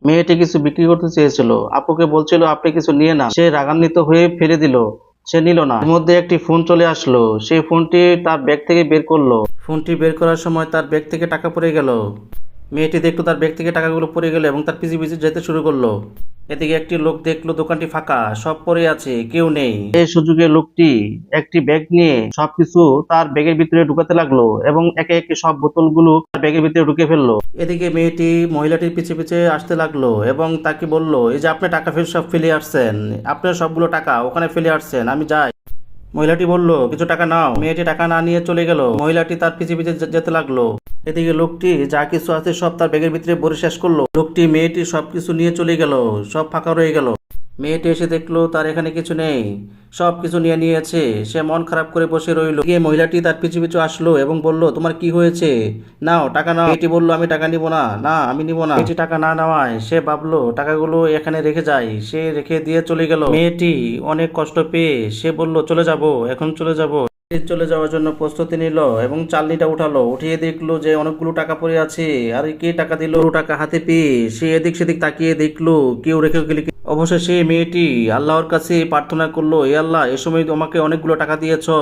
মেয়েটি কিছু বিক্রি করতে চেয়েছিল, আপুকে বলছিল আপনি কিছু নিয়ে না, সে রাগান্বিত হয়ে ফেলে দিল। সে নিল না। এর মধ্যে একটি ফোন চলে আসলো, সেই ফোনটি তার ব্যাগ থেকে বের করলো। ফোনটি বের করার সময় তার ব্যাগ থেকে টাকা পড়ে গেল। মেয়েটি দেখলো তার ব্যাগ থেকে টাকাগুলো পড়ে গেল এবং তার পিছু পিছু যেতে শুরু করলো। এদিকে একটি লোক দেখলো দোকানটি ফাঁকা, সব পড়ে আছে, কেউ নেই। এই সুযোগে লোকটি একটি ব্যাগ নিয়ে সবকিছু তার ব্যাগের ভিতরে ঢুকাতে লাগলো এবং একে একে সব বোতলগুলো তার ব্যাগের ভিতরে ঢুকে ফেললো। এদিকে মেয়েটি মহিলাটির পিছে পিছে আসতে লাগলো এবং তাকে বলল, এই যে আপনি টাকা সব ফেলে আসছেন, আপনার সবগুলো টাকা ওখানে ফেলে আসছেন, আমি যাই। মহিলাটি বলল, কিছু টাকা নাও। মেয়েটি টাকা না নিয়ে চলে গেল। মহিলাটি তার পিছে পিছে যেতে লাগলো। এদিকে লোকটি যা কিছু আছে সব তার ব্যাগের ভিতরে ভরে শেষ করলো। লোকটি মেয়েটির সবকিছু নিয়ে চলে গেল, সব ফাঁকা রয়ে গেল। মেয়েটি এসে দেখলো তার এখানে কিছু নেই, সব কিছু নিয়ে নিয়েছে। সে মন খারাপ করে বসে রইল। গিয়ে মহিলাটি তার পিছু পিছু আসলো এবং বলল, তোমার কি হয়েছে, নাও টাকা নাও। মেয়েটি বলল, আমি টাকা নিব না, না আমি নিব না। মেয়েটি টাকা না নেওয়ায় সে ভাবলো টাকাগুলো এখানে রেখে যায়, সে রেখে দিয়ে চলে গেল। মেয়েটি অনেক কষ্ট পেয়ে সে বলল, চলে যাব, এখন চলে যাব। চলে যাওয়ার জন্য প্রস্তুতি নিল এবং চালনিটা উঠালো। উঠিয়ে দেখলো যে অনেকগুলো টাকা পড়ে আছে। আর কে টাকা দিল, টাকা হাতে পেয়ে সে এদিক সেদিক তাকিয়ে দেখলো কেউ রেখে গেলে। অবশেষে মেয়েটি আল্লাহর কাছে প্রার্থনা করলো, এ আল্লাহ, এ সময় আমাকে অনেকগুলো টাকা দিয়েছো,